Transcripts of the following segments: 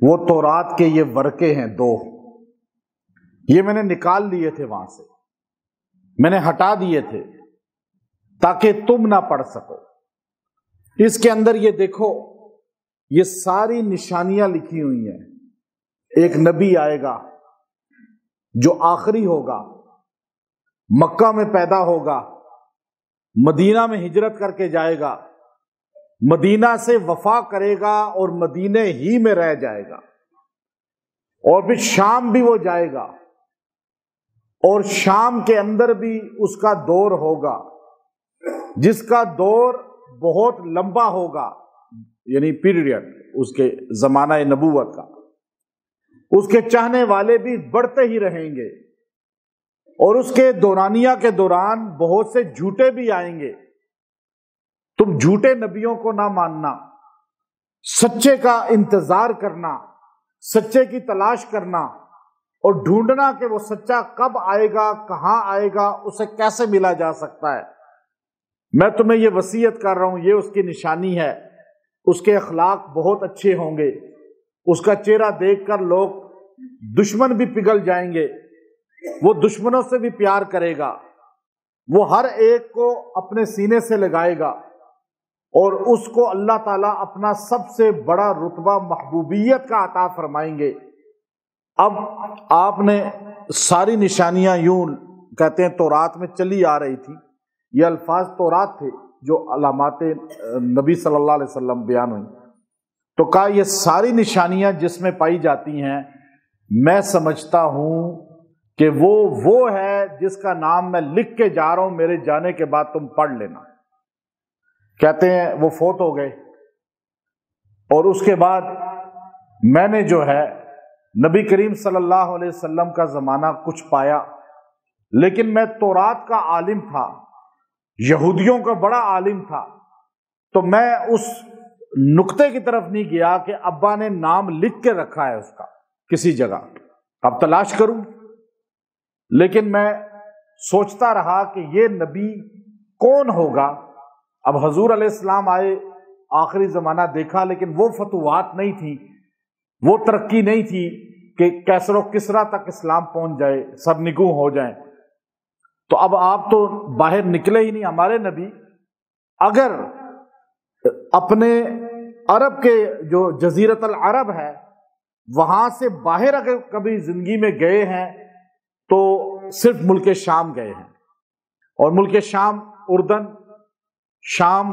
وہ تورات کے یہ ورقے ہیں 2، یہ میں نے نکال لیے تھے وہاں سے، میں نے ہٹا دیے تھے تاکہ تم نہ پڑھ سکو۔ اس کے اندر یہ دیکھو، یہ ساری نشانیاں لکھی ہوئی ہیں۔ ایک نبی آئے گا جو آخری ہوگا، مکہ میں پیدا ہوگا، مدینہ میں ہجرت کر کے جائے گا، مدینہ سے وفا کرے گا اور مدینے ہی میں رہ جائے گا، اور پھر شام بھی وہ جائے گا، اور شام کے اندر بھی اس کا دور ہوگا جس کا دور بہت لمبا ہوگا، یعنی پیریڈ اس کے زمانہ نبوت کا۔ اس کے چاہنے والے بھی بڑھتے ہی رہیں گے، اور اس کے دورانیہ کے دوران بہت سے جھوٹے بھی آئیں گے۔ تم جھوٹے نبیوں کو نہ ماننا، سچے کا انتظار کرنا، سچے کی تلاش کرنا، اور ڈھونڈنا کہ وہ سچا کب آئے گا، کہاں آئے گا، اسے کیسے ملا جا سکتا ہے۔ میں تمہیں یہ وصیت کر رہا ہوں، یہ اس کی نشانی ہے۔ اس کے اخلاق بہت اچھے ہوں گے، اس کا چہرہ دیکھ کر لوگ دشمن بھی پگھل جائیں گے، وہ دشمنوں سے بھی پیار کرے گا، وہ ہر ایک کو اپنے سینے سے لگائے گا، اور اس کو اللہ تعالیٰ اپنا سب سے بڑا رتبہ محبوبیت کا عطا فرمائیں گے۔ اب آپ نے ساری نشانیاں یوں کہتے ہیں تورات میں چلی آ رہی تھی، یہ الفاظ تورات تھے جو علامات نبی صلی اللہ علیہ وسلم بیان ہوئی، تو کہا یہ ساری نشانیاں جس میں پائی جاتی ہیں، میں سمجھتا ہوں کہ وہ ہے جس کا نام میں لکھ کے جا رہا ہوں، میرے جانے کے بعد تم پڑھ لینا۔ کہتے ہیں وہ فوت ہو گئے، اور اس کے بعد میں نے جو ہے نبی کریم صلی اللہ علیہ وسلم کا زمانہ کچھ پایا، لیکن میں تورات کا عالم تھا، یہودیوں کا بڑا عالم تھا، تو میں اس نقطے کی طرف نہیں گیا کہ ابا نے نام لکھ کے رکھا ہے اس کا کسی جگہ، اب تلاش کروں۔ لیکن میں سوچتا رہا کہ یہ نبی کون ہوگا۔ اب حضور علیہ السلام آئے، آخری زمانہ دیکھا، لیکن وہ فتوحات نہیں تھی، وہ ترقی نہیں تھی کہ کیسر و کسرا تک اسلام پہنچ جائے، سرنگوں ہو جائیں۔ تو اب آپ تو باہر نکلے ہی نہیں۔ ہمارے نبی اگر اپنے عرب کے جو جزیرت العرب ہے وہاں سے باہر اگر کبھی زندگی میں گئے ہیں تو صرف ملک شام گئے ہیں، اور ملک شام اردن، شام،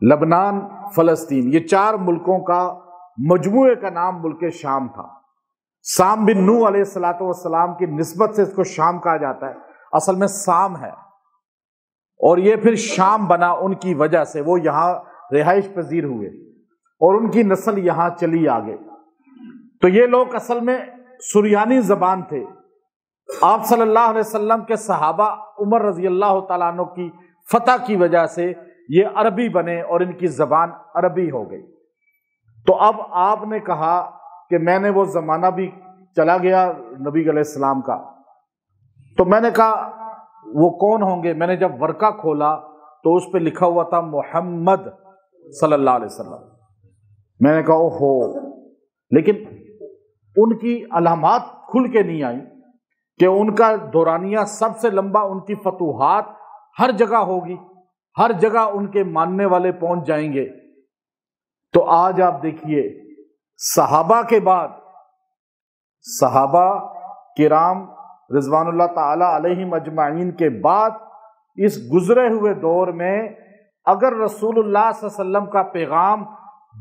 لبنان، فلسطین، یہ 4 ملکوں کا مجموعے کا نام ملک شام تھا۔ سام بن نوح علیہ السلام کی نسبت سے اس کو شام کہا جاتا ہے، اصل میں سام ہے، اور یہ پھر شام بنا ان کی وجہ سے، وہ یہاں رہائش پذیر ہوئے اور ان کی نسل یہاں چلی آگے۔ تو یہ لوگ اصل میں سریانی زبان تھے۔ آپ صلی اللہ علیہ وسلم کے صحابہ عمر رضی اللہ تعالیٰ عنہ کی فتح کی وجہ سے یہ عربی بنے اور ان کی زبان عربی ہو گئی۔ تو اب آپ نے کہا کہ میں نے وہ زمانہ بھی چلا گیا نبی علیہ السلام کا، تو میں نے کہا وہ کون ہوں گے؟ میں نے جب ورقہ کھولا تو اس پہ لکھا ہوا تھا محمد صلی اللہ علیہ وسلم۔ میں نے کہا اوہو، لیکن ان کی علامات کھل کے نہیں آئی کہ ان کا دورانیہ سب سے لمبا، ان کی فتوحات ہر جگہ ہوگی، ہر جگہ ان کے ماننے والے پہنچ جائیں گے۔ تو آج آپ دیکھیے صحابہ کے بعد، صحابہ کرام رضوان اللہ تعالی علیہم اجمعین کے بعد اس گزرے ہوئے دور میں اگر رسول اللہ صلی اللہ علیہ وسلم کا پیغام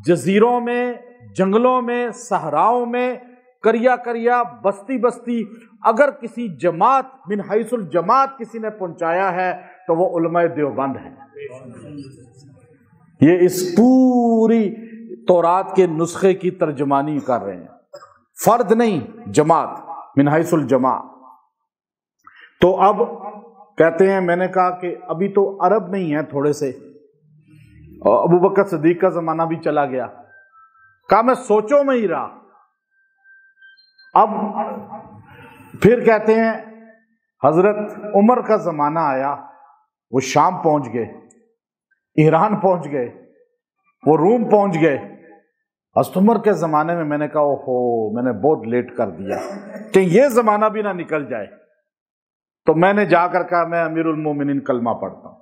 جزیروں میں، جنگلوں میں، صحراؤں میں، کریا کریا، بستی بستی اگر کسی جماعت من حیث الجماعت کسی نے پہنچایا ہے تو وہ علماء دیوبند ہیں۔ یہ اس پوری تورات کے نسخے کی ترجمانی کر رہے ہیں، فرد نہیں، جماعت من حیث الجماعت۔ تو اب کہتے ہیں، میں نے کہا کہ ابھی تو عرب میں ہی ہیں تھوڑے سے، اور ابو بکر صدیق کا زمانہ بھی چلا گیا۔ کہا میں سوچوں میں ہی رہا۔ اب پھر کہتے ہیں حضرت عمر کا زمانہ آیا، وہ شام پہنچ گئے، ایران پہنچ گئے، وہ روم پہنچ گئے، حضرت عمر کے زمانے میں نے کہا اوہو میں نے بہت لیٹ کر دیا، کہ یہ زمانہ بھی نہ نکل جائے، تو میں نے جا کر کہا میں امیر المومنین کلمہ پڑھتا ہوں۔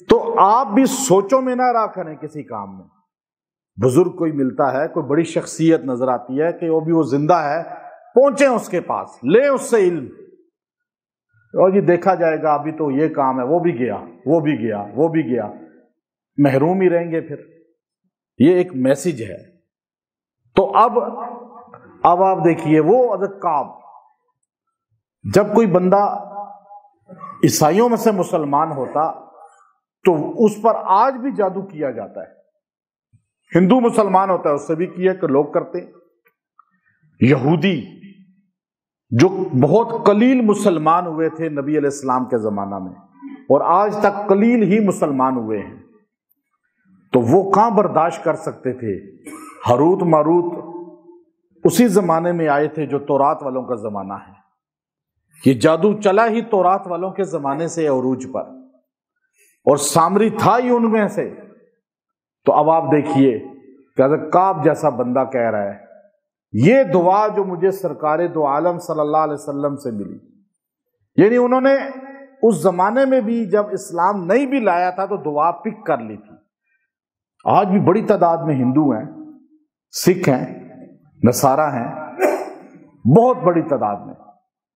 تو آپ بھی سوچوں میں نہ رہا کریں کسی کام میں۔ بزرگ کوئی ملتا ہے، کوئی بڑی شخصیت نظر آتی ہے کہ وہ زندہ ہے، پہنچیں اس کے پاس، لیں اس سے علم، اور جی دیکھا جائے گا ابھی تو یہ کام ہے، وہ بھی گیا وہ بھی گیا وہ بھی گیا، محروم ہی رہیں گے پھر۔ یہ ایک میسج ہے۔ تو اب آپ دیکھیے وہ حضرت کعب، جب کوئی بندہ عیسائیوں میں سے مسلمان ہوتا تو اس پر آج بھی جادو کیا جاتا ہے۔ ہندو مسلمان ہوتا ہے اس سے بھی کیا کہ لوگ کرتے۔ یہودی جو بہت قلیل مسلمان ہوئے تھے نبی علیہ السلام کے زمانہ میں، اور آج تک قلیل ہی مسلمان ہوئے ہیں، تو وہ کہاں برداشت کر سکتے تھے؟ ہاروت ماروت اسی زمانے میں آئے تھے جو تورات والوں کا زمانہ ہے۔ یہ جادو چلا ہی تورات والوں کے زمانے سے عروج پر، اور سامری تھا ہی ان میں سے۔ تو اب آپ دیکھیے کہ حضرت کعب جیسا بندہ کہہ رہا ہے یہ دعا جو مجھے سرکار دو عالم صلی اللہ علیہ وسلم سے ملی، یعنی انہوں نے اس زمانے میں بھی جب اسلام نہیں بھی لایا تھا تو دعا پک کر لی تھی۔ آج بھی بڑی تعداد میں ہندو ہیں، سکھ ہیں، نصارہ ہیں، بہت بڑی تعداد میں،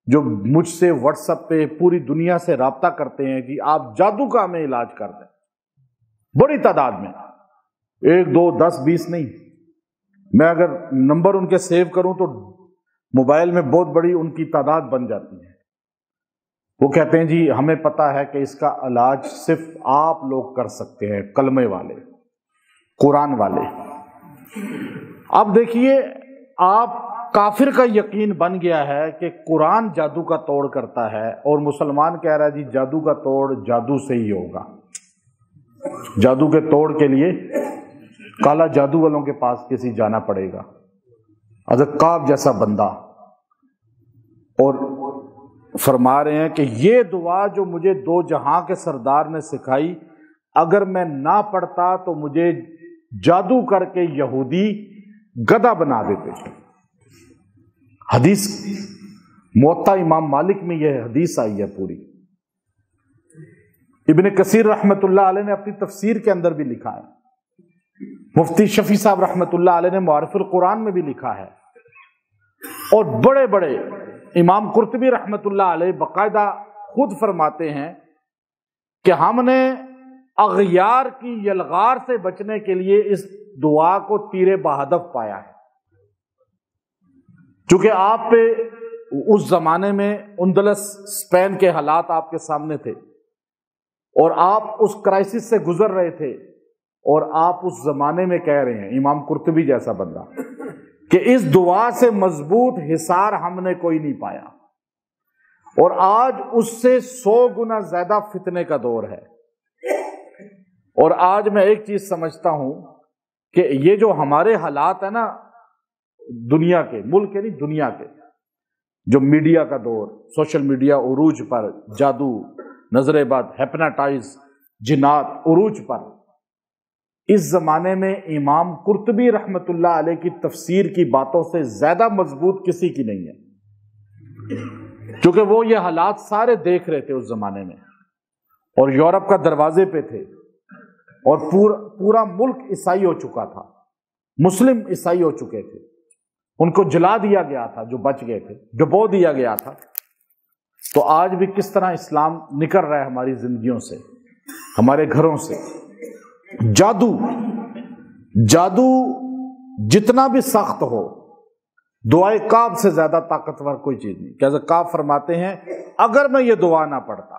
جو مجھ سے واٹس ایپ پہ پوری دنیا سے رابطہ کرتے ہیں کہ آپ جادو کا ہمیں علاج کر دیں۔ بڑی تعداد میں، 1 2 10 20 نہیں، میں اگر نمبر ان کے سیو کروں تو موبائل میں بہت بڑی ان کی تعداد بن جاتی ہے۔ وہ کہتے ہیں جی ہمیں پتا ہے کہ اس کا علاج صرف آپ لوگ کر سکتے ہیں، کلمے والے، قرآن والے۔ اب دیکھیے آپ کافر کا یقین بن گیا ہے کہ قرآن جادو کا توڑ کرتا ہے، اور مسلمان کہہ رہا ہے جی جادو کا توڑ جادو سے ہی ہوگا، جادو کے توڑ کے لیے کالا جادو والوں کے پاس کسی جانا پڑے گا۔ حضرت کعب جیسا بندہ، اور فرما رہے ہیں کہ یہ دعا جو مجھے 2 جہاں کے سردار نے سکھائی، اگر میں نہ پڑھتا تو مجھے جادو کر کے یہودی گدھا بنا دیتے۔ حدیث موطا امام مالک میں یہ حدیث آئی ہے پوری۔ ابن کثیر رحمت اللہ علیہ نے اپنی تفسیر کے اندر بھی لکھا ہے، مفتی شفیع صاحب رحمت اللہ علیہ نے معارف القرآن میں بھی لکھا ہے، اور بڑے بڑے امام قرطبی رحمت اللہ علیہ باقاعدہ خود فرماتے ہیں کہ ہم نے اغیار کی یلغار سے بچنے کے لیے اس دعا کو تیر بہدف پایا ہے، چونکہ آپ پہ اس زمانے میں اندلس اسپین کے حالات آپ کے سامنے تھے، اور آپ اس کرائسس سے گزر رہے تھے، اور آپ اس زمانے میں کہہ رہے ہیں امام قرطبی جیسا بندہ کہ اس دعا سے مضبوط حصار ہم نے کوئی نہیں پایا، اور آج اس سے 100 گنا زیادہ فتنے کا دور ہے۔ اور آج میں ایک چیز سمجھتا ہوں کہ یہ جو ہمارے حالات ہیں نا دنیا کے، ملک کے نہیں دنیا کے، جو میڈیا کا دور، سوشل میڈیا عروج پر، جادو، نظر بد، ہیپناٹائز، جنات عروج پر، اس زمانے میں امام قرطبی رحمت اللہ علیہ کی تفسیر کی باتوں سے زیادہ مضبوط کسی کی نہیں ہے، کیونکہ وہ یہ حالات سارے دیکھ رہے تھے اس زمانے میں، اور یورپ کا دروازے پہ تھے، اور پورا ملک عیسائی ہو چکا تھا، مسلم عیسائی ہو چکے تھے، ان کو جلا دیا گیا تھا جو بچ گئے تھے، ڈبو دیا گیا تھا۔ تو آج بھی کس طرح اسلام نکل رہا ہے ہماری زندگیوں سے، ہمارے گھروں سے۔ جادو جتنا بھی سخت ہو، دعائے کعب سے زیادہ طاقتور کوئی چیز نہیں۔ کہ حضرت کعب فرماتے ہیں اگر میں یہ دعا نہ پڑھتا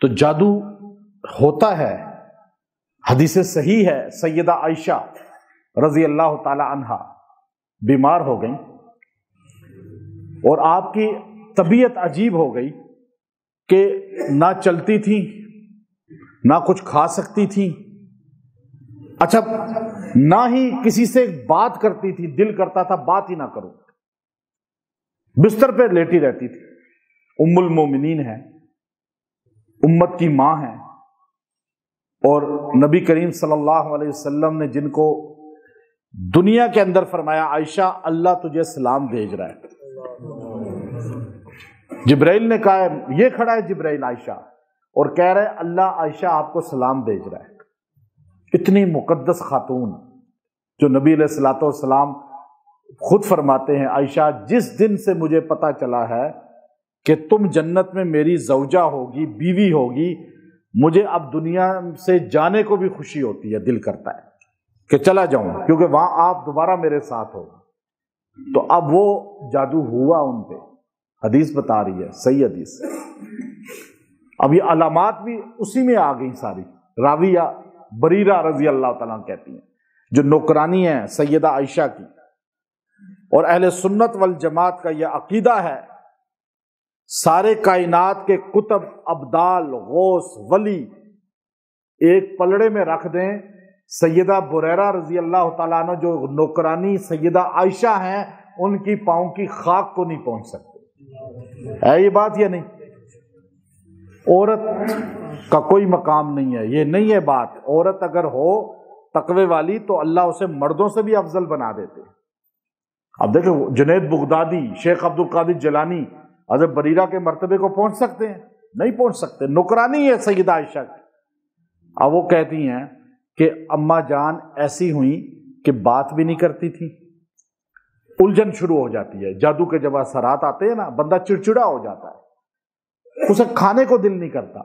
تو جادو ہوتا ہے۔ حدیث صحیح ہے، سیدہ عائشہ رضی اللہ تعالی عنہا بیمار ہو گئیں، اور آپ کی طبیعت عجیب ہو گئی کہ نہ چلتی تھی، نہ کچھ کھا سکتی تھی، اچھا نہ ہی کسی سے بات کرتی تھی، دل کرتا تھا بات ہی نہ کروں، بستر پہ لیٹی رہتی تھی۔ ام المومنین ہے، امت کی ماں ہے، اور نبی کریم صلی اللہ علیہ وسلم نے جن کو دنیا کے اندر فرمایا عائشہ اللہ تجھے سلام بھیج رہا ہے، جبرائیل نے کہا یہ کھڑا ہے جبرائیل عائشہ اور کہہ رہا ہے اللہ عائشہ آپ کو سلام بھیج رہا ہے۔ اتنی مقدس خاتون جو نبی علیہ الصلوۃ والسلام خود فرماتے ہیں عائشہ جس دن سے مجھے پتا چلا ہے کہ تم جنت میں میری زوجہ ہوگی، بیوی ہوگی، مجھے اب دنیا سے جانے کو بھی خوشی ہوتی ہے، دل کرتا ہے کہ چلا جاؤں کیونکہ وہاں آپ دوبارہ میرے ساتھ ہو۔ تو اب وہ جادو ہوا ان پہ، حدیث بتا رہی ہے، صحیح حدیث۔ اب یہ علامات بھی اسی میں آ گئی ساری۔ راویہ بریرہ رضی اللہ تعالیٰ کہتی ہیں جو نوکرانی ہے سیدہ عائشہ کی، اور اہل سنت والجماعت کا یہ عقیدہ ہے سارے کائنات کے کتب، ابدال، غوث، ولی ایک پلڑے میں رکھ دیں، سیدہ بریرہ رضی اللہ تعالیٰ عنہ جو نوکرانی سیدہ عائشہ ہیں ان کی پاؤں کی خاک کو نہیں پہنچ سکتے۔ ہے یہ بات یا نہیں؟ عورت کا کوئی مقام نہیں ہے، یہ نہیں ہے بات۔ عورت اگر ہو تقوی والی تو اللہ اسے مردوں سے بھی افضل بنا دیتے۔ اب دیکھیں جنید بغدادی، شیخ عبد القادر جیلانی حضرت بریرہ کے مرتبے کو پہنچ سکتے ہیں؟ نہیں پہنچ سکتے، نوکرانی ہے سیدہ عائشہ کی۔ اب وہ کہتی ہیں کہ اماں جان ایسی ہوئی کہ بات بھی نہیں کرتی تھی، الجھن شروع ہو جاتی ہے، جادو کے جب اثرات آتے ہیں نا بندہ چڑچڑا ہو جاتا ہے، اسے کھانے کو دل نہیں کرتا،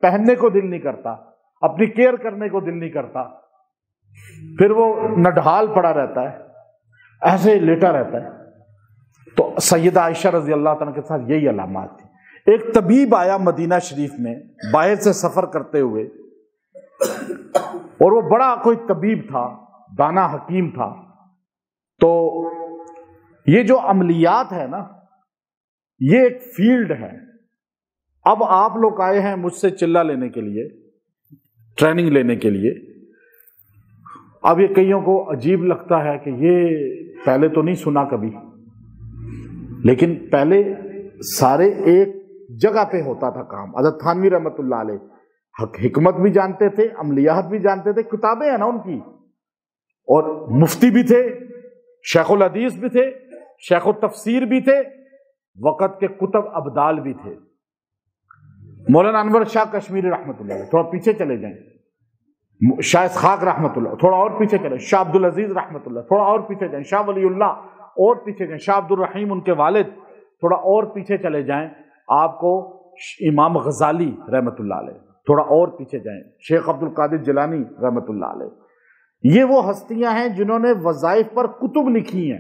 پہننے کو دل نہیں کرتا، اپنی کیئر کرنے کو دل نہیں کرتا، پھر وہ نڈھال پڑا رہتا ہے، ایسے لیٹا رہتا ہے۔ تو سیدہ عائشہ رضی اللہ تعالیٰ کے ساتھ یہی علامات تھی۔ ایک طبیب آیا مدینہ شریف میں باہر سے سفر کرتے ہوئے، اور وہ بڑا کوئی طبیب تھا، دانا حکیم تھا۔ تو یہ جو عملیات ہے نا یہ ایک فیلڈ ہے۔ اب آپ لوگ آئے ہیں مجھ سے چلہ لینے کے لیے، ٹریننگ لینے کے لیے۔ اب یہ کئیوں کو عجیب لگتا ہے کہ یہ پہلے تو نہیں سنا کبھی، لیکن پہلے سارے ایک جگہ پہ ہوتا تھا کام۔ حضرت تھانوی رحمۃ اللہ علیہ حکمت بھی جانتے تھے، عملیات بھی جانتے تھے، کتابیں ہیں نا ان کی، اور مفتی بھی تھے، شیخ الحدیث بھی تھے، شیخ التفسیر بھی تھے، وقت کے کتب ابدال بھی تھے۔ مولانا انور شاہ کشمیری رحمۃ اللہ علیہ، تھوڑا پیچھے چلے جائیں، شاہ اسحاق رحمۃ اللہ، تھوڑا اور پیچھے چلیں، شاہ عبد العزیز رحمۃ اللہ، تھوڑا اور پیچھے جائیں، شاہ ولی اللہ اور پیچھے جائیں، شاہ عبد الرحیم ان کے والد، تھوڑا اور پیچھے چلے جائیں، آپ کو امام غزالی رحمۃ اللہ علیہ، تھوڑا اور پیچھے جائیں، شیخ عبد القادر جیلانی رحمۃ اللہ علیہ۔ یہ وہ ہستیاں ہیں جنہوں نے وظائف پر کتب لکھی ہیں۔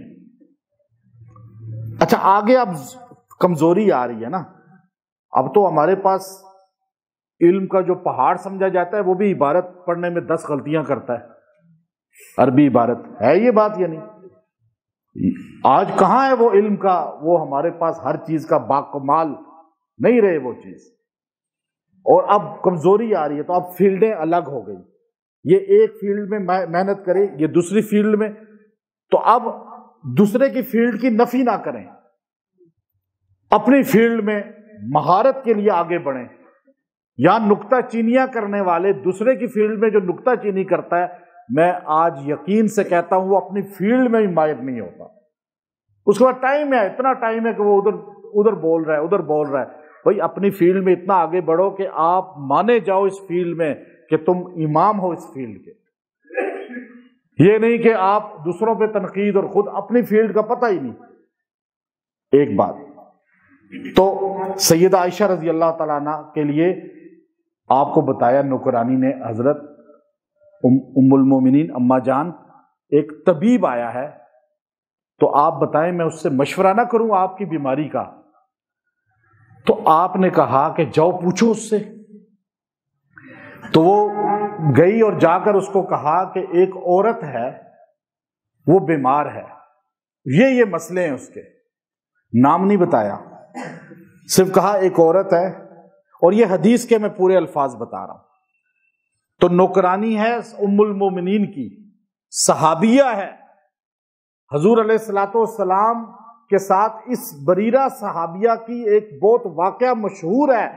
اچھا آگے اب کمزوری آ رہی ہے نا، اب تو ہمارے پاس علم کا جو پہاڑ سمجھا جاتا ہے وہ بھی عبارت پڑھنے میں 10 غلطیاں کرتا ہے، عربی عبارت ہے یہ بات یا نہیں؟ آج کہاں ہے وہ علم کا، وہ ہمارے پاس ہر چیز کا باکمال نہیں رہے وہ چیز، اور اب کمزوری آ رہی ہے۔ تو اب فیلڈیں الگ ہو گئی، یہ ایک فیلڈ میں محنت کرے، یہ دوسری فیلڈ میں، تو اب دوسرے کی فیلڈ کی نفی نہ کریں، اپنی فیلڈ میں مہارت کے لیے آگے بڑھیں۔ یہاں نکتہ چینیاں کرنے والے دوسرے کی فیلڈ میں جو نکتہ چینی کرتا ہے، میں آج یقین سے کہتا ہوں وہ اپنی فیلڈ میں ہی ماہر نہیں ہوتا۔ اس کے بعد ٹائم ہے، اتنا ٹائم ہے کہ وہ ادھر بول رہا ہے، ادھر بول رہا ہے۔ بھائی اپنی فیلڈ میں اتنا آگے بڑھو کہ آپ مانے جاؤ اس فیلڈ میں کہ تم امام ہو اس فیلڈ کے، یہ نہیں کہ آپ دوسروں پہ تنقید اور خود اپنی فیلڈ کا پتہ ہی نہیں۔ ایک بات تو سیدہ عائشہ رضی اللہ تعالیٰ عنہ کے لیے آپ کو بتایا نوکرانی نے، حضرت ام المومنین اماں جان، ایک طبیب آیا ہے تو آپ بتائیں میں اس سے مشورہ نہ کروں آپ کی بیماری کا؟ تو آپ نے کہا کہ جاؤ پوچھو اس سے۔ تو وہ گئی اور جا کر اس کو کہا کہ ایک عورت ہے وہ بیمار ہے، یہ مسئلے ہیں اس کے، نام نہیں بتایا، صرف کہا ایک عورت ہے، اور یہ حدیث کے میں پورے الفاظ بتا رہا ہوں۔ تو نوکرانی ہے ام المومنین کی، صحابیہ ہے، حضور علیہ الصلوۃ والسلام کے ساتھ اس بریرہ صحابیہ کی ایک بہت واقعہ مشہور ہے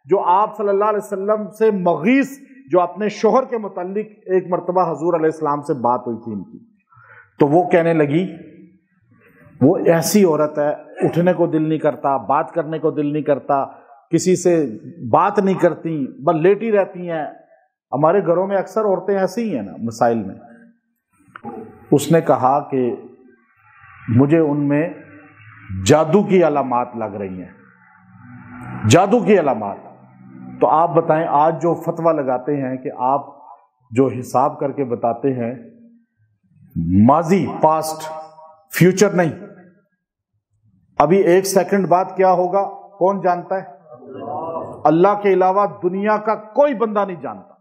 جو آپ صلی اللہ علیہ وسلم سے مغیث جو اپنے شوہر کے متعلق ایک مرتبہ حضور علیہ السلام سے بات ہوئی تھی ان کی، تو وہ کہنے لگی وہ ایسی عورت ہے، اٹھنے کو دل نہیں کرتا، بات کرنے کو دل نہیں کرتا، کسی سے بات نہیں کرتی، بس لیٹی رہتی ہیں۔ ہمارے گھروں میں اکثر عورتیں ایسی ہی ہیں نا مسائل میں۔ اس نے کہا کہ مجھے ان میں جادو کی علامات لگ رہی ہیں، جادو کی علامات۔ تو آپ بتائیں، آج جو فتویٰ لگاتے ہیں کہ آپ جو حساب کر کے بتاتے ہیں ماضی، پاسٹ، فیوچر نہیں، ابھی ایک سیکنڈ بعد کیا ہوگا کون جانتا ہے؟ اللہ کے علاوہ دنیا کا کوئی بندہ نہیں جانتا،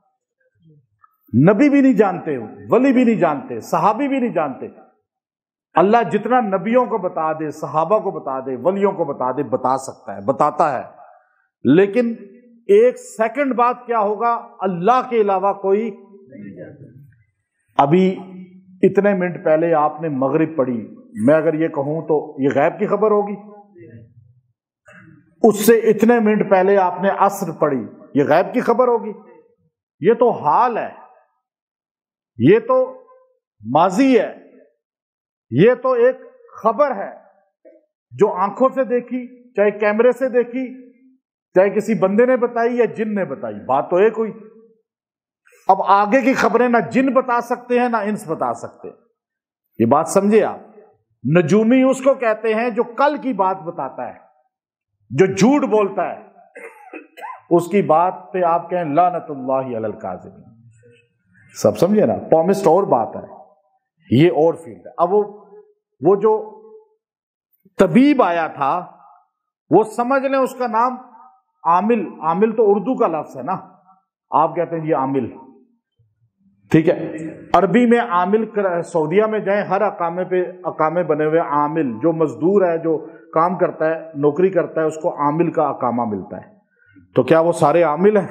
نبی بھی نہیں جانتے، ولی بھی نہیں جانتے، صحابی بھی نہیں جانتے۔ اللہ جتنا نبیوں کو بتا دے، صحابہ کو بتا دے، ولیوں کو بتا دے، بتا سکتا ہے، بتاتا ہے، لیکن ایک سیکنڈ بعد کیا ہوگا اللہ کے علاوہ کوئی نہیں جانتا۔ ابھی اتنے منٹ پہلے آپ نے مغرب پڑھی، میں اگر یہ کہوں تو یہ غیب کی خبر ہوگی؟ اس سے اتنے منٹ پہلے آپ نے عصر پڑھی، یہ غیب کی خبر ہوگی؟ یہ تو حال ہے، یہ تو ماضی ہے، یہ تو ایک خبر ہے جو آنکھوں سے دیکھی، چاہے کیمرے سے دیکھی، چاہے کسی بندے نے بتائی یا جن نے بتائی، بات تو ایک ہوئی۔ اب آگے کی خبریں نہ جن بتا سکتے ہیں نہ انس بتا سکتے، یہ بات سمجھے آپ۔ نجومی اس کو کہتے ہیں جو کل کی بات بتاتا ہے، جو جھوٹ بولتا ہے، اس کی بات پہ آپ کہیں لعنت اللہ علی الکاذبین۔ سب سمجھے نا؟ پومسٹ اور بات ہے، یہ اور فیلڈ ہے۔ اب وہ جو طبیب آیا تھا، وہ سمجھ لیں اس کا نام عامل، عامل تو اردو کا لفظ ہے نا، آپ کہتے ہیں یہ عامل، ٹھیک ہے؟ عربی میں عامل، سعودیہ میں جائیں ہر اقامے پہ اقامے بنے ہوئے عامل، جو مزدور ہے، جو کام کرتا ہے، نوکری کرتا ہے، اس کو عامل کا اقامہ ملتا ہے۔ تو کیا وہ سارے عامل ہیں؟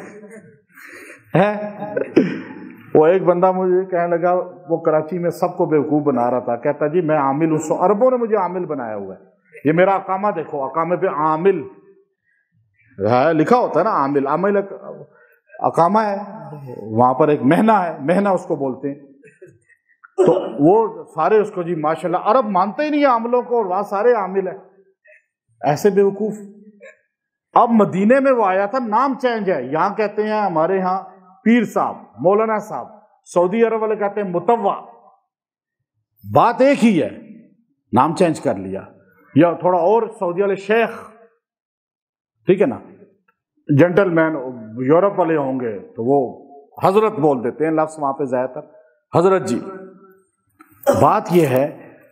وہ ایک بندہ مجھے کہنے لگا، وہ کراچی میں سب کو بیوقوف بنا رہا تھا، کہتا جی میں عامل ہوں، عربوں نے مجھے عامل بنایا ہوا ہے، یہ میرا اقامہ دیکھو، اقامے پہ عامل ہے، لکھا ہوتا ہے نا عامل، عامل اقامہ ہے، وہاں پر ایک مہنہ ہے، مہنہ اس کو بولتے ہیں۔ تو وہ سارے اس کو جی ماشاءاللہ، عرب مانتے ہی نہیں ہیں عاملوں کو، اور وہاں سارے عامل ہیں، ایسے بیوقوف۔ اب مدینے میں وہ آیا تھا، نام چینج ہے، یہاں کہتے ہیں ہمارے ہاں پیر صاحب، مولانا صاحب، سعودی عرب والے کہتے ہیں متوا، بات ایک ہی ہے، نام چینج کر لیا، یا تھوڑا اور سعودی والے شیخ، ٹھیک ہے نا؟ جنٹل مین یورپ والے ہوں گے تو وہ حضرت بول دیتے ہیں، لفظ وہاں پہ زیادہ تر حضرت جی۔ بات یہ ہے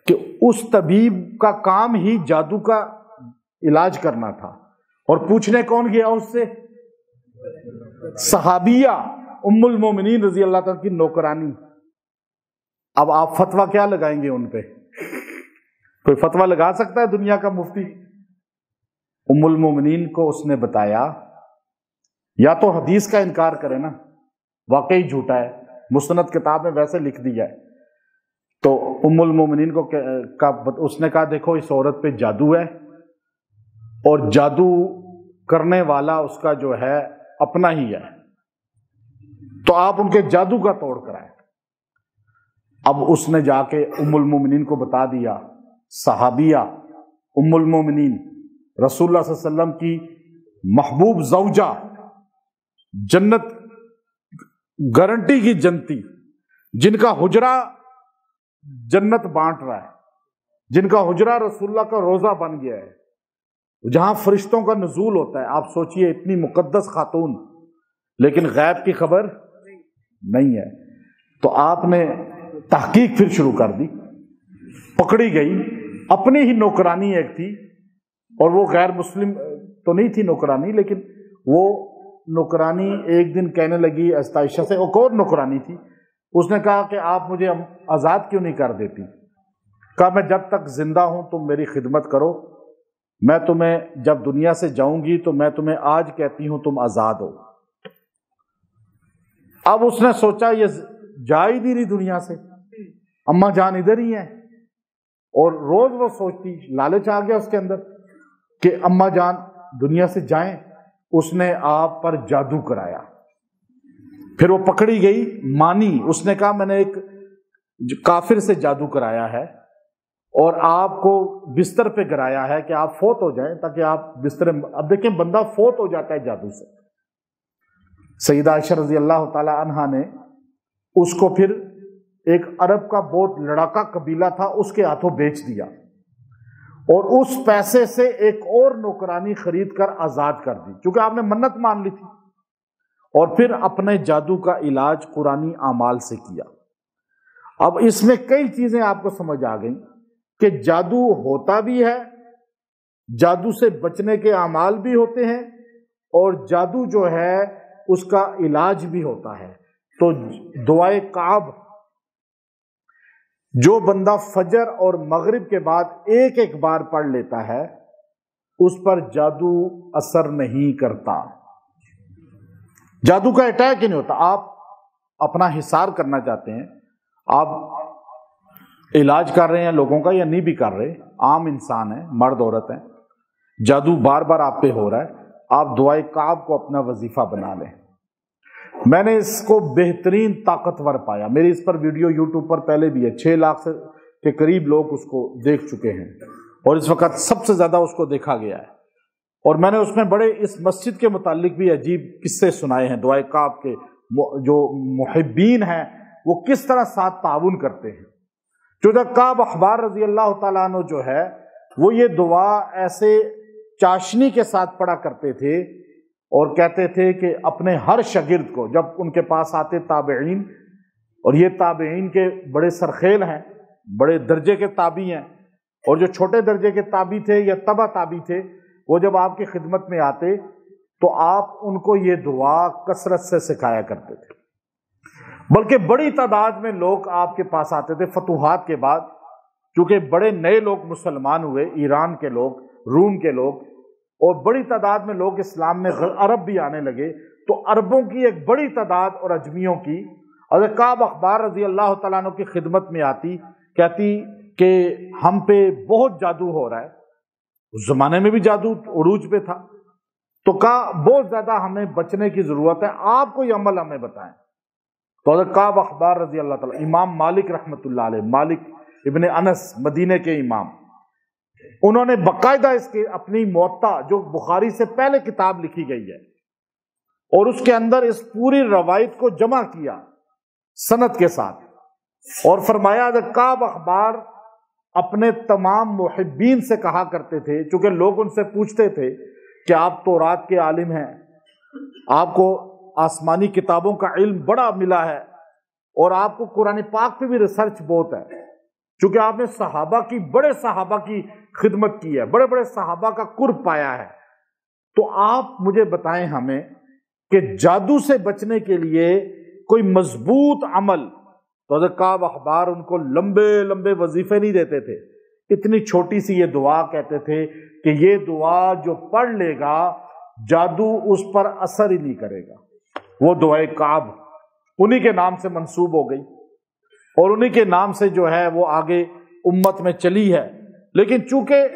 کہ اس طبیب کا کام ہی جادو کا علاج کرنا تھا، اور پوچھنے کون گیا اس سے؟ صحابیہ ام المومنین رضی اللہ تعالیٰ کی نوکرانی۔ اب آپ فتویٰ کیا لگائیں گے ان پہ؟ کوئی فتویٰ لگا سکتا ہے دنیا کا مفتی؟ ام المومنین کو اس نے بتایا، یا تو حدیث کا انکار کرے نا، واقعی جھوٹا ہے، مسند کتاب میں ویسے لکھ دیا ہے، تو ام المومنین کو اس نے کہا دیکھو اس عورت پہ جادو ہے، اور جادو کرنے والا اس کا جو ہے اپنا ہی ہے، تو آپ ان کے جادو کا توڑ کرائیں۔ اب اس نے جا کے ام المومنین کو بتا دیا، صحابیہ ام المومنین، رسول اللہ صلی اللہ علیہ وسلم کی محبوب زوجہ، جنت گارنٹی کی جنتی، جن کا حجرہ جنت بانٹ رہا ہے، جن کا حجرہ رسول اللہ کا روزہ بن گیا ہے، جہاں فرشتوں کا نزول ہوتا ہے۔ آپ سوچئے اتنی مقدس خاتون، لیکن غیب کی خبر نہیں ہے۔ تو آپ نے تحقیق پھر شروع کر دی، پکڑی گئی، اپنی ہی نوکرانی ایک تھی، اور وہ غیر مسلم تو نہیں تھی نوکرانی، لیکن وہ نوکرانی ایک دن کہنے لگی استائشہ سے، ایک اور نوکرانی تھی، اس نے کہا کہ آپ مجھے آزاد کیوں نہیں کر دیتی؟ کہا میں جب تک زندہ ہوں تم میری خدمت کرو، میں تمہیں جب دنیا سے جاؤں گی تو میں تمہیں آج کہتی ہوں تم آزاد ہو۔ اب اس نے سوچا یہ جا ہی نہیں رہی دنیا سے، اماں جان ادھر ہی ہیں، اور روز وہ سوچتی، لالچ آ گیا اس کے اندر کہ اماں جان دنیا سے جائیں۔ اس نے آپ پر جادو کرایا، پھر وہ پکڑی گئی مانی، اس نے کہا میں نے ایک کافر سے جادو کرایا ہے اور آپ کو بستر پہ گرایا ہے کہ آپ فوت ہو جائیں تاکہ آپ بستر، اب دیکھیں بندہ فوت ہو جاتا ہے جادو سے۔ سیدہ عائشہ رضی اللہ تعالی عنہا نے اس کو پھر ایک عرب کا بہت لڑاکا قبیلہ تھا اس کے ہاتھوں بیچ دیا اور اس پیسے سے ایک اور نوکرانی خرید کر آزاد کر دی، کیونکہ آپ نے منت مان لی تھی، اور پھر اپنے جادو کا علاج قرآنی اعمال سے کیا۔ اب اس میں کئی چیزیں آپ کو سمجھ آ گئیں کہ جادو ہوتا بھی ہے، جادو سے بچنے کے اعمال بھی ہوتے ہیں، اور جادو جو ہے اس کا علاج بھی ہوتا ہے۔ تو دعائے کعب جو بندہ فجر اور مغرب کے بعد ایک ایک بار پڑھ لیتا ہے اس پر جادو اثر نہیں کرتا، جادو کا اٹیک ہی نہیں ہوتا۔ آپ اپنا حصار کرنا چاہتے ہیں، آپ علاج کر رہے ہیں لوگوں کا یا نہیں بھی کر رہے، عام انسان ہیں، مرد عورت ہیں، جادو بار بار آپ پہ ہو رہا ہے، آپ دعائے کعب کو اپنا وظیفہ بنا لیں۔ میں نے اس کو بہترین طاقتور پایا، میری اس پر ویڈیو یوٹیوب پر پہلے بھی ہے، 6 لاکھ کے قریب لوگ اس کو دیکھ چکے ہیں اور اس وقت سب سے زیادہ اس کو دیکھا گیا ہے، اور میں نے اس میں بڑے اس مسجد کے متعلق بھی عجیب قصے سنائے ہیں، دعائے کعب کے جو محبین ہیں وہ کس طرح ساتھ تعاون کرتے ہیں۔ چودہ کعب احبار رضی اللہ تعالیٰ عنہ جو ہے وہ یہ دعا ایسے چاشنی کے ساتھ پڑھا کرتے تھے اور کہتے تھے کہ اپنے ہر شاگرد کو، جب ان کے پاس آتے تابعین، اور یہ تابعین کے بڑے سرخیل ہیں، بڑے درجے کے تابعی ہیں، اور جو چھوٹے درجے کے تابعی تھے یا تبع تابعی تھے وہ جب آپ کی خدمت میں آتے تو آپ ان کو یہ دعا کثرت سے سکھایا کرتے تھے، بلکہ بڑی تعداد میں لوگ آپ کے پاس آتے تھے فتوحات کے بعد، کیونکہ بڑے نئے لوگ مسلمان ہوئے، ایران کے لوگ، روم کے لوگ، اور بڑی تعداد میں لوگ اسلام میں عرب بھی آنے لگے، تو عربوں کی ایک بڑی تعداد اور اجمیوں کی حضرت کعب احبار رضی اللہ تعالیٰ عنہ کی خدمت میں آتی، کہتی کہ ہم پہ بہت جادو ہو رہا ہے، اس زمانے میں بھی جادو عروج پہ تھا، تو کہا بہت زیادہ ہمیں بچنے کی ضرورت ہے، آپ کوئی عمل ہمیں بتائیں۔ تو حضرت کعب احبار رضی اللہ تعالیٰ، امام مالک رحمۃ اللہ علیہ، مالک ابن انس مدینے کے امام، انہوں نے باقاعدہ اس کی اپنی موطا جو بخاری سے پہلے کتاب لکھی گئی ہے اور اس کے اندر اس پوری روایت کو جمع کیا سند کے ساتھ، اور فرمایا حضرت کعب احبار اپنے تمام محبین سے کہا کرتے تھے، چونکہ لوگ ان سے پوچھتے تھے کہ آپ تورات کے عالم ہیں، آپ کو آسمانی کتابوں کا علم بڑا ملا ہے اور آپ کو قرآن پاک پہ بھی ریسرچ بہت ہے، چونکہ آپ نے صحابہ کی، بڑے صحابہ کی خدمت کی ہے، بڑے بڑے صحابہ کا قرب پایا ہے، تو آپ مجھے بتائیں ہمیں کہ جادو سے بچنے کے لیے کوئی مضبوط عمل۔ تو حضرت کعب احبار ان کو لمبے لمبے وظیفے نہیں دیتے تھے، اتنی چھوٹی سی یہ دعا کہتے تھے کہ یہ دعا جو پڑھ لے گا جادو اس پر اثر ہی نہیں کرے گا۔ وہ دعائے کعب انہی کے نام سے منسوب ہو گئی اور انہی کے نام سے جو ہے وہ آگے امت میں چلی ہے، لیکن چونکہ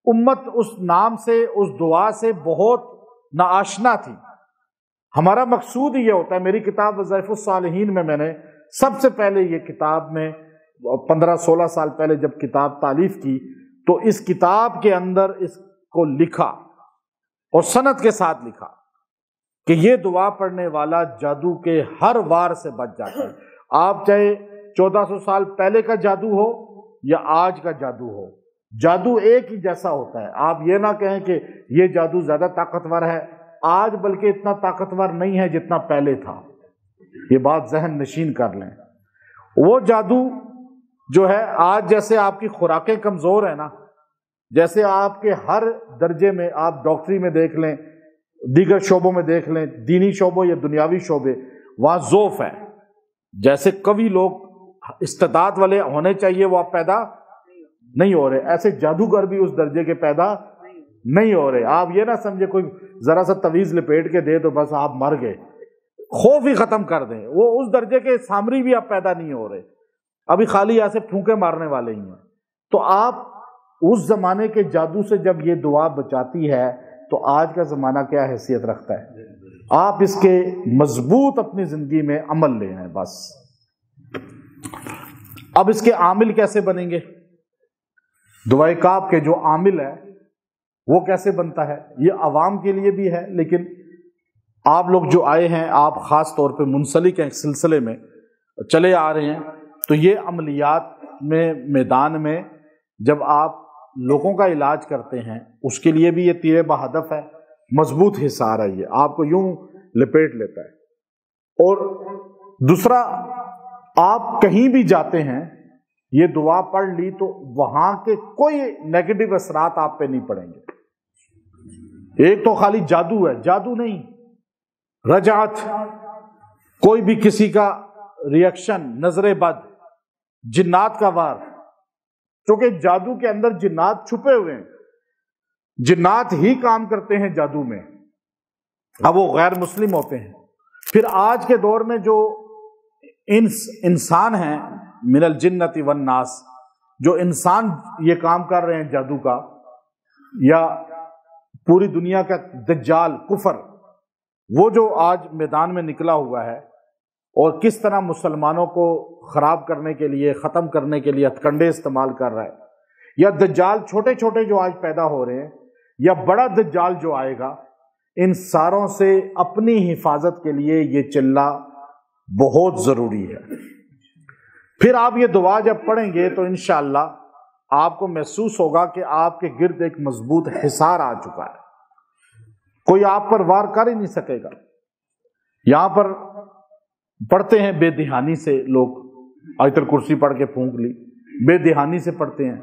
امت اس نام سے، اس دعا سے بہت ناآشنا تھی، ہمارا مقصود یہ ہوتا ہے، میری کتاب وظائف الصالحین میں نے سب سے پہلے یہ کتاب میں 15-16 سال پہلے جب کتاب تالیف کی تو اس کتاب کے اندر اس کو لکھا اور سند کے ساتھ لکھا کہ یہ دعا پڑھنے والا جادو کے ہر وار سے بچ جاتا ہے، آپ چاہے 1400 سال پہلے کا جادو ہو یا آج کا جادو ہو، جادو ایک ہی جیسا ہوتا ہے۔ آپ یہ نہ کہیں کہ یہ جادو زیادہ طاقتور ہے، آج بلکہ اتنا طاقتور نہیں ہے جتنا پہلے تھا، یہ بات ذہن نشین کر لیں۔ وہ جادو جو ہے آج جیسے آپ کی خوراکیں کمزور ہیں نا، جیسے آپ کے ہر درجے میں، آپ ڈاکٹری میں دیکھ لیں، دیگر شعبوں میں دیکھ لیں، دینی شعبوں یا دنیاوی شعبے، وہاں ضعف ہے، جیسے قوی لوگ استطاعت والے ہونے چاہیے وہ آپ پیدا نہیں ہو رہے، ایسے جادوگر بھی اس درجے کے پیدا نہیں ہو رہے۔ آپ یہ نہ سمجھے کوئی ذرا سا تعویذ لپیٹ کے دے تو بس آپ مر گئے، خوف ہی ختم کر دیں، وہ اس درجے کے سامری بھی آپ پیدا نہیں ہو رہے، ابھی خالی ایسے پھونکے مارنے والے ہی ہیں۔ تو آپ اس زمانے کے جادو سے جب یہ دعا بچاتی ہے تو آج کا زمانہ کیا حیثیت رکھتا ہے؟ آپ اس کے مضبوط اپنی زندگی میں عمل لے آئیں بس۔ اب اس کے عامل کیسے بنیں گے؟ دعائے کعب کے جو عامل ہے وہ کیسے بنتا ہے؟ یہ عوام کے لیے بھی ہے، لیکن آپ لوگ جو آئے ہیں، آپ خاص طور پہ منسلک ہیں، سلسلے میں چلے آ رہے ہیں، تو یہ عملیات میں میدان میں جب آپ لوگوں کا علاج کرتے ہیں، اس کے لیے بھی یہ تیر بہدف ہے، مضبوط حصار ہے، یہ آپ کو یوں لپیٹ لیتا ہے۔ اور دوسرا، آپ کہیں بھی جاتے ہیں، یہ دعا پڑھ لی تو وہاں کے کوئی نیگیٹو اثرات آپ پہ نہیں پڑیں گے۔ ایک تو خالی جادو ہے، جادو نہیں، رجعت، کوئی بھی کسی کا ریئیکشن، نظر بد، جنات کا وار، کیونکہ جادو کے اندر جنات چھپے ہوئے ہیں، جنات ہی کام کرتے ہیں جادو میں، اب وہ غیر مسلم ہوتے ہیں۔ پھر آج کے دور میں جو انسان ہیں، من الجنت والناس، جو انسان یہ کام کر رہے ہیں جادو کا، یا پوری دنیا کا دجال کفر، وہ جو آج میدان میں نکلا ہوا ہے اور کس طرح مسلمانوں کو خراب کرنے کے لیے، ختم کرنے کے لیے ہتھکنڈے استعمال کر رہا ہے، یا دجال چھوٹے چھوٹے جو آج پیدا ہو رہے ہیں، یا بڑا دجال جو آئے گا، ان ساروں سے اپنی حفاظت کے لیے یہ چلہ بہت ضروری ہے۔ پھر آپ یہ دعا جب پڑھیں گے تو انشاءاللہ آپ کو محسوس ہوگا کہ آپ کے گرد ایک مضبوط حصار آ چکا ہے، کوئی آپ پر وار کر ہی نہیں سکے گا۔ یہاں پر پڑھتے ہیں بے دہانی سے، لوگ آیت الکرسی پڑھ کے پھونک لی، بے دہانی سے پڑھتے ہیں،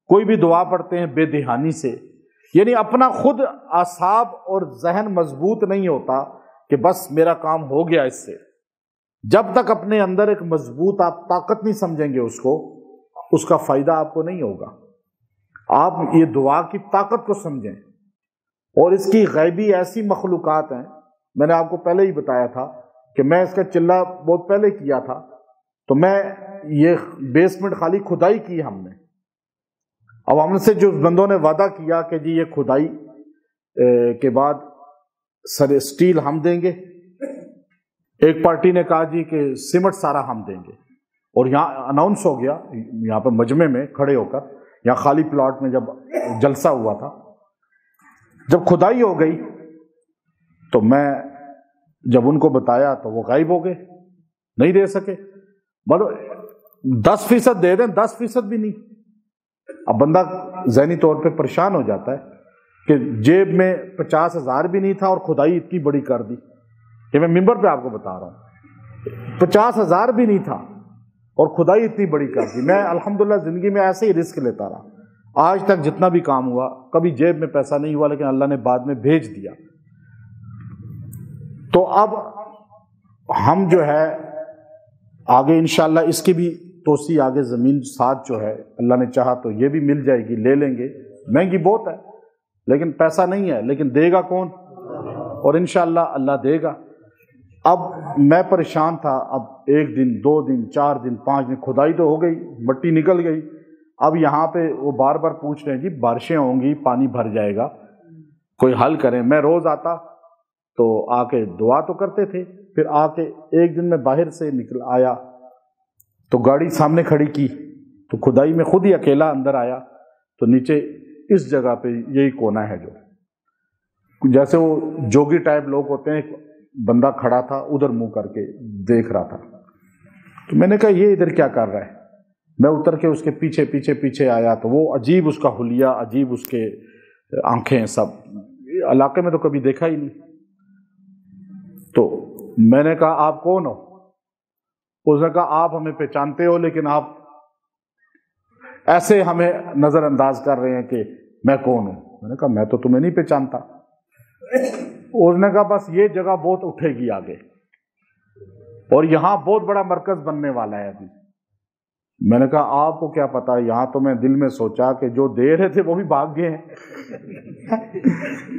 کوئی بھی دعا پڑھتے ہیں بے دہانی سے، یعنی اپنا خود اعصاب اور ذہن مضبوط نہیں ہوتا کہ بس میرا کام ہو گیا اس سے۔ جب تک اپنے اندر ایک مضبوط آپ طاقت نہیں سمجھیں گے اس کو، اس کا فائدہ آپ کو نہیں ہوگا۔ آپ یہ دعا کی طاقت کو سمجھیں، اور اس کی غیبی ایسی مخلوقات ہیں، میں نے آپ کو پہلے ہی بتایا تھا کہ میں اس کا چلہ بہت پہلے کیا تھا، تو میں یہ بیسمنٹ خالی کھدائی کی ہم نے، اب ہم سے جو بندوں نے وعدہ کیا کہ جی یہ کھدائی کے بعد سر اسٹیل ہم دیں گے، ایک پارٹی نے کہا جی کہ سیمنٹ سارا ہم دیں گے، اور یہاں اناؤنس ہو گیا، یہاں پر مجمع میں کھڑے ہو کر، یہاں خالی پلاٹ میں جب جلسہ ہوا تھا، جب کھدائی ہو گئی تو میں جب ان کو بتایا تو وہ غائب ہو گئے، نہیں دے سکے۔ بولو 10% دے دیں، 10% بھی نہیں۔ اب بندہ ذہنی طور پہ پریشان ہو جاتا ہے کہ جیب میں 50,000 بھی نہیں تھا اور کھدائی اتنی بڑی کر دی، یہ میں ممبر پہ آپ کو بتا رہا ہوں، 50,000 بھی نہیں تھا اور کھدائی اتنی بڑی کر دی۔ میں الحمدللہ زندگی میں ایسے ہی رسک لیتا رہا، آج تک جتنا بھی کام ہوا کبھی جیب میں پیسہ نہیں ہوا، لیکن اللہ نے بعد میں بھیج دیا۔ تو اب ہم جو ہے آگے انشاءاللہ اس کی بھی توسیع، آگے زمین ساتھ جو ہے اللہ نے چاہا تو یہ بھی مل جائے گی، لے لیں گے، مہنگی بہت ہے لیکن پیسہ نہیں ہے، لیکن دے گا کون؟ اور انشاءاللہ اللہ دے گا۔ اب میں پریشان تھا، اب 1 دن 2 دن 4 دن 5 دن کھدائی تو ہو گئی، مٹی نکل گئی، اب یہاں پہ وہ بار بار پوچھ رہے ہیں جی بارشیں ہوں گی، پانی بھر جائے گا، کوئی حل کریں۔ میں روز آتا تو آ کے دعا تو کرتے تھے، پھر آ کے ایک دن میں باہر سے نکل آیا تو گاڑی سامنے کھڑی کی تو کھدائی میں خود ہی اکیلا اندر آیا، تو نیچے اس جگہ پہ یہی کونا ہے، جو جیسے وہ جوگی ٹائپ لوگ ہوتے ہیں، بندہ کھڑا تھا ادھر منہ کر کے دیکھ رہا تھا، تو میں نے کہا یہ ادھر کیا کر رہا ہے؟ میں اتر کے اس کے پیچھے پیچھے پیچھے آیا تو وہ عجیب اس کا حلیہ، عجیب اس کے آنکھیں، سب علاقے میں تو کبھی دیکھا ہی نہیں۔ تو میں نے کہا آپ کون ہو؟ اس نے کہا آپ ہمیں پہچانتے ہو لیکن آپ ایسے ہمیں نظر انداز کر رہے ہیں کہ میں کون ہوں۔ میں نے کہا میں تو تمہیں نہیں پہچانتا۔ اس نے کہا بس یہ جگہ بہت اٹھے گی آگے، اور یہاں بہت بڑا مرکز بننے والا ہے ابھی۔ میں نے کہا آپ کو کیا پتا؟ یہاں تو میں دل میں سوچا کہ جو دے رہے تھے وہ بھی بھاگ گئے ہیں۔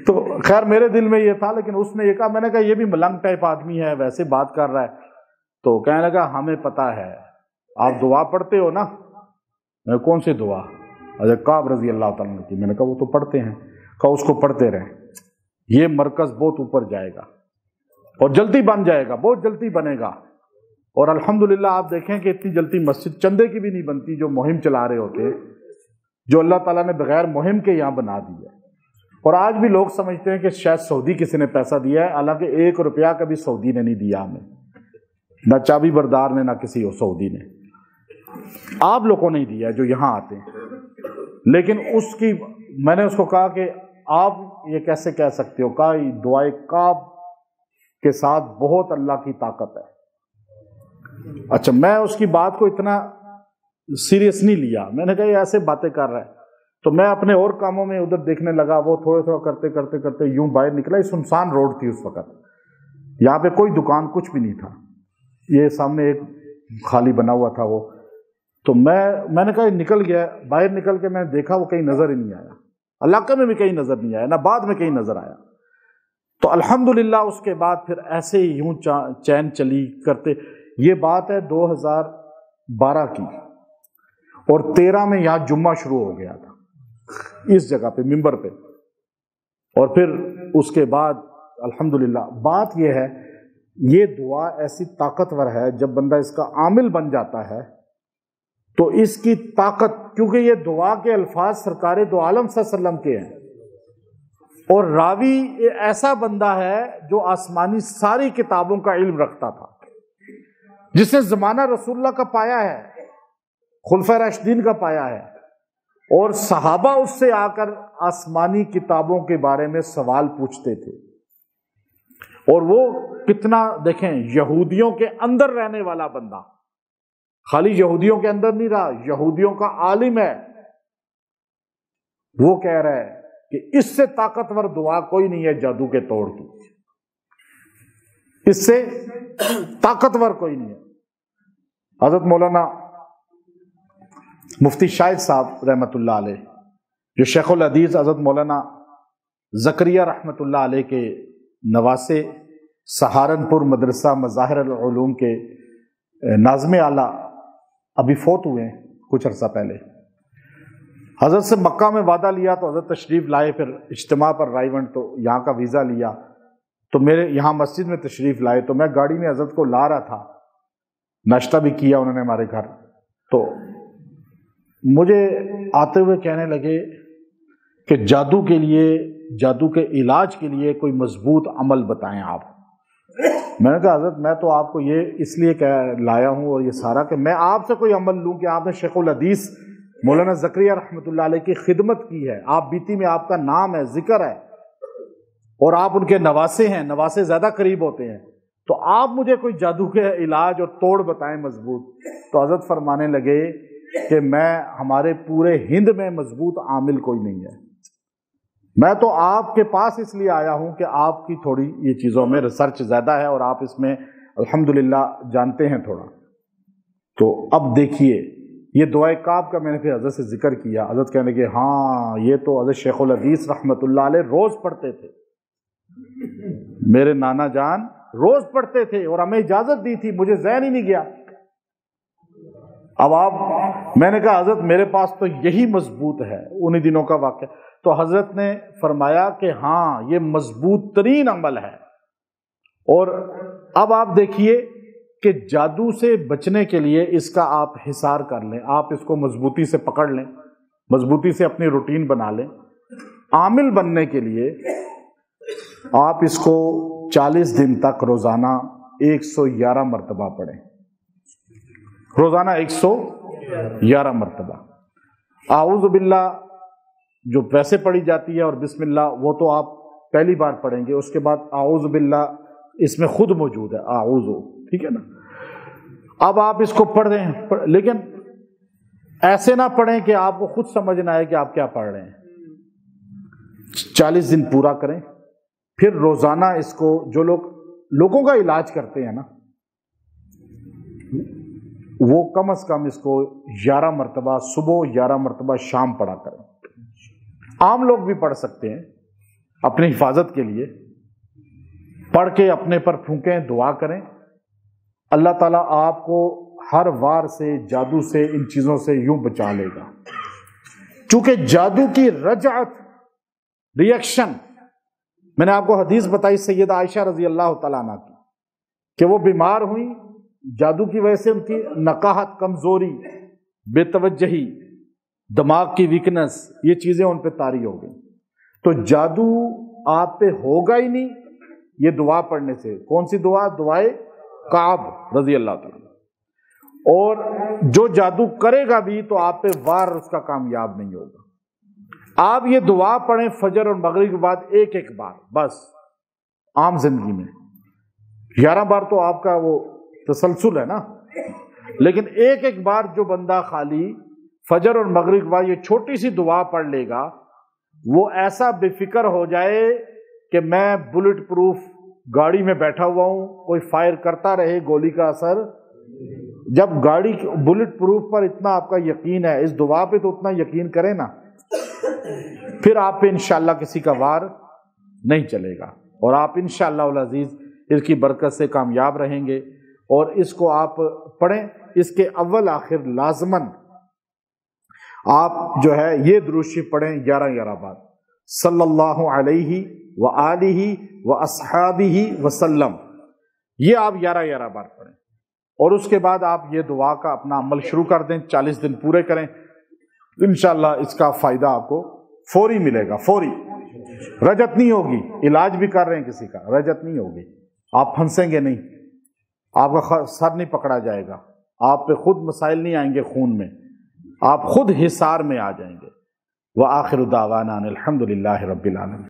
تو خیر میرے دل میں یہ تھا، لیکن اس نے یہ کہا، میں نے کہا یہ بھی ملنگ ٹائپ آدمی ہے، ویسے بات کر رہا ہے۔ تو کہنے لگا ہمیں پتا ہے آپ دعا پڑھتے ہو نا۔ میں کون سی دعا؟ حضرت کعب رضی اللہ تعالیٰ عنہ کی۔ میں نے کہا وہ تو پڑھتے ہیں۔ کہا اس کو پڑھتے رہیں، یہ مرکز بہت اوپر جائے گا۔ اور جلدی بن جائے گا، بہت جلدی بنے گا. اور الحمدللہ آپ دیکھیں کہ اتنی جلدی مسجد چندے کی بھی نہیں بنتی جو مہم چلا رہے ہوتے ہیں، جو اللہ تعالیٰ نے بغیر مہم کے یہاں بنا دی ہے. اور آج بھی لوگ سمجھتے ہیں کہ شاید سعودی کسی نے پیسہ دیا ہے، حالانکہ 1 روپیہ کبھی سعودی نے نہیں دیا ہمیں، نہ چابی بردار نے، نہ کسی سعودی نے. آپ لوگوں نے ہی دیا جو یہاں آتے ہیں. لیکن اس کی میں نے اس کو کہا کہ آپ یہ کیسے کہہ سکتے ہو؟ کہا دعائے کعب کے ساتھ بہت اللہ کی طاقت ہے. اچھا، میں اس کی بات کو اتنا سیریس نہیں لیا. میں نے کہا یہ ایسے باتیں کر رہا ہے، تو میں اپنے اور کاموں میں ادھر دیکھنے لگا. وہ تھوڑے تھوڑا کرتے کرتے کرتے یوں باہر نکلا. یہ سنسان روڈ تھی اس وقت، یہاں پہ کوئی دکان کچھ بھی نہیں تھا. یہ سامنے ایک خالی بنا ہوا تھا وہ. تو میں نے کہا یہ نکل گیا. باہر نکل کے میں نے دیکھا وہ کہیں نظر ہی نہیں آیا. علاقے میں بھی کہیں نظر نہیں آیا، نہ بعد میں کہیں نظر آیا. تو الحمدللہ اس کے بعد پھر ایسے ہی یوں چین چلی کرتے. یہ بات ہے 2012 کی، اور 13 میں یہاں جمعہ شروع ہو گیا تھا اس جگہ پہ ممبر پہ. اور پھر اس کے بعد الحمدللہ بات یہ ہے، یہ دعا ایسی طاقتور ہے جب بندہ اس کا عامل بن جاتا ہے تو اس کی طاقت، کیونکہ یہ دعا کے الفاظ سرکار دو عالم صلی اللہ علیہ وسلم کے ہیں، اور راوی ایسا بندہ ہے جو آسمانی ساری کتابوں کا علم رکھتا تھا، جس نے زمانہ رسول اللہ کا پایا ہے، خلفائے راشدین کا پایا ہے. اور صحابہ اس سے آ کر آسمانی کتابوں کے بارے میں سوال پوچھتے تھے. اور وہ کتنا دیکھیں، یہودیوں کے اندر رہنے والا بندہ، خالی یہودیوں کے اندر نہیں رہا، یہودیوں کا عالم ہے. وہ کہہ رہا ہے کہ اس سے طاقتور دعا کوئی نہیں ہے جادو کے توڑ کی، اس سے طاقتور کوئی نہیں ہے. حضرت مولانا مفتی شاہد صاحب رحمۃ اللہ علیہ، جو شیخ الحدیث حضرت مولانا زکریا رحمۃ اللہ علیہ کے نواسے، سہارنپور مدرسہ مظاہر العلوم کے ناظم اعلیٰ، ابھی فوت ہوئے ہیں کچھ عرصہ پہلے. حضرت سے مکہ میں وعدہ لیا تو حضرت تشریف لائے، پھر اجتماع پر رائیونٹ تو یہاں کا ویزا لیا تو میرے یہاں مسجد میں تشریف لائے. تو میں گاڑی میں حضرت کو لا رہا تھا، ناشتہ بھی کیا انہوں نے ہمارے گھر. تو مجھے آتے ہوئے کہنے لگے کہ جادو کے لیے، جادو کے علاج کے لیے کوئی مضبوط عمل بتائیں آپ. میں نے کہا حضرت میں تو آپ کو یہ اس لیے لایا ہوں اور یہ سارا کہ میں آپ سے کوئی عمل لوں کہ آپ نے شیخ الحدیث مولانا زکریا رحمۃ اللہ علیہ کی خدمت کی ہے، آپ بیتی میں آپ کا نام ہے، ذکر ہے، اور آپ ان کے نواسے ہیں، نواسے زیادہ قریب ہوتے ہیں، تو آپ مجھے کوئی جادو کے علاج اور توڑ بتائیں مضبوط. تو حضرت فرمانے لگے کہ ہمارے پورے ہند میں مضبوط عامل کوئی نہیں ہے. میں تو آپ کے پاس اس لیے آیا ہوں کہ آپ کی تھوڑی یہ چیزوں میں ریسرچ زیادہ ہے اور آپ اس میں الحمدللہ جانتے ہیں تھوڑا. تو اب دیکھیے یہ دعائے کعب کا میں نے پھر حضرت سے ذکر کیا. حضرت کہنے لگے ہاں یہ تو حضرت شیخ الحدیث رحمۃ اللہ علیہ روز پڑھتے تھے، میرے نانا جان روز پڑھتے تھے اور ہمیں اجازت دی تھی، مجھے ذہن ہی نہیں گیا. اب میں نے کہا حضرت میرے پاس تو یہی مضبوط ہے، انہی دنوں کا واقعہ. تو حضرت نے فرمایا کہ ہاں یہ مضبوط ترین عمل ہے. اور اب آپ دیکھیے کہ جادو سے بچنے کے لیے اس کا آپ حصار کر لیں، آپ اس کو مضبوطی سے پکڑ لیں، مضبوطی سے اپنی روٹین بنا لیں. عامل بننے کے لیے آپ اس کو 40 دن تک روزانہ 111 مرتبہ پڑھیں، روزانہ 111 مرتبہ. اعوذ باللہ جو ویسے پڑھی جاتی ہے اور بسم اللہ وہ تو آپ پہلی بار پڑھیں گے، اس کے بعد اعوذ باللہ اس میں خود موجود ہے، اعوذ، ٹھیک ہے نا. اب آپ اس کو پڑھ دیں، لیکن ایسے نہ پڑھیں کہ آپ کو خود سمجھ نہ آئے کہ آپ کیا پڑھ رہے ہیں. 40 دن پورا کریں، پھر روزانہ اس کو، جو لوگوں کا علاج کرتے ہیں نا وہ کم از کم اس کو 11 مرتبہ صبح، 11 مرتبہ شام پڑھا کریں. عام لوگ بھی پڑھ سکتے ہیں اپنی حفاظت کے لیے، پڑھ کے اپنے پر پھونکیں، دعا کریں. اللہ تعالیٰ آپ کو ہر وار سے، جادو سے، ان چیزوں سے یوں بچا لے گا. چونکہ جادو کی رجعت، ریئیکشن، میں نے آپ کو حدیث بتائی سیدہ عائشہ رضی اللہ تعالیٰ عنہ کی، کہ وہ بیمار ہوئیں، جادو کی وجہ سے ان کی نقاہت، کمزوری، بے توجہی، دماغ کی ویکنس، یہ چیزیں ان پہ طاری ہو گئی. تو جادو آپ پہ ہوگا ہی نہیں یہ دعا پڑھنے سے. کون سی دعا؟ دعائے کعب رضی اللہ تعالیٰ. اور جو جادو کرے گا بھی تو آپ پہ وار اس کا کامیاب نہیں ہوگا. آپ یہ دعا پڑھیں فجر اور مغرب کے بعد ایک بار بس. عام زندگی میں 11 بار تو آپ کا وہ تسلسل ہے نا، لیکن ایک بار جو بندہ خالی فجر اور مغرب کے بعد یہ چھوٹی سی دعا پڑھ لے گا، وہ ایسا بے فکر ہو جائے کہ میں بلٹ پروف گاڑی میں بیٹھا ہوا ہوں، کوئی فائر کرتا رہے گولی کا اثر. جب گاڑی بلٹ پروف پر اتنا آپ کا یقین ہے، اس دعا پہ تو اتنا یقین کریں نا، پھر آپ پہ انشاءاللہ کسی کا وار نہیں چلے گا، اور آپ انشاءاللہ العزیز اس کی برکت سے کامیاب رہیں گے. اور اس کو آپ پڑھیں، اس کے اول آخر لازماً آپ جو ہے یہ درود شریف پڑھیں 11 بار، صلی اللہ علیہ وآلہ واصحابہ وسلم. یہ آپ 11 بار پڑھیں، اور اس کے بعد آپ یہ دعا کا اپنا عمل شروع کر دیں. 40 دن پورے کریں، انشاءاللہ اس کا فائدہ آپ کو فوری ملے گا. فوری رجت نہیں ہوگی. علاج بھی کر رہے ہیں کسی کا، رجت نہیں ہوگی. آپ پھنسیں گے نہیں، آپ کا سر نہیں پکڑا جائے گا، آپ پہ خود مسائل نہیں آئیں گے خون میں، آپ خود حصار میں آ جائیں گے. وآخر دعوانا الحمدللہ رب العالمین.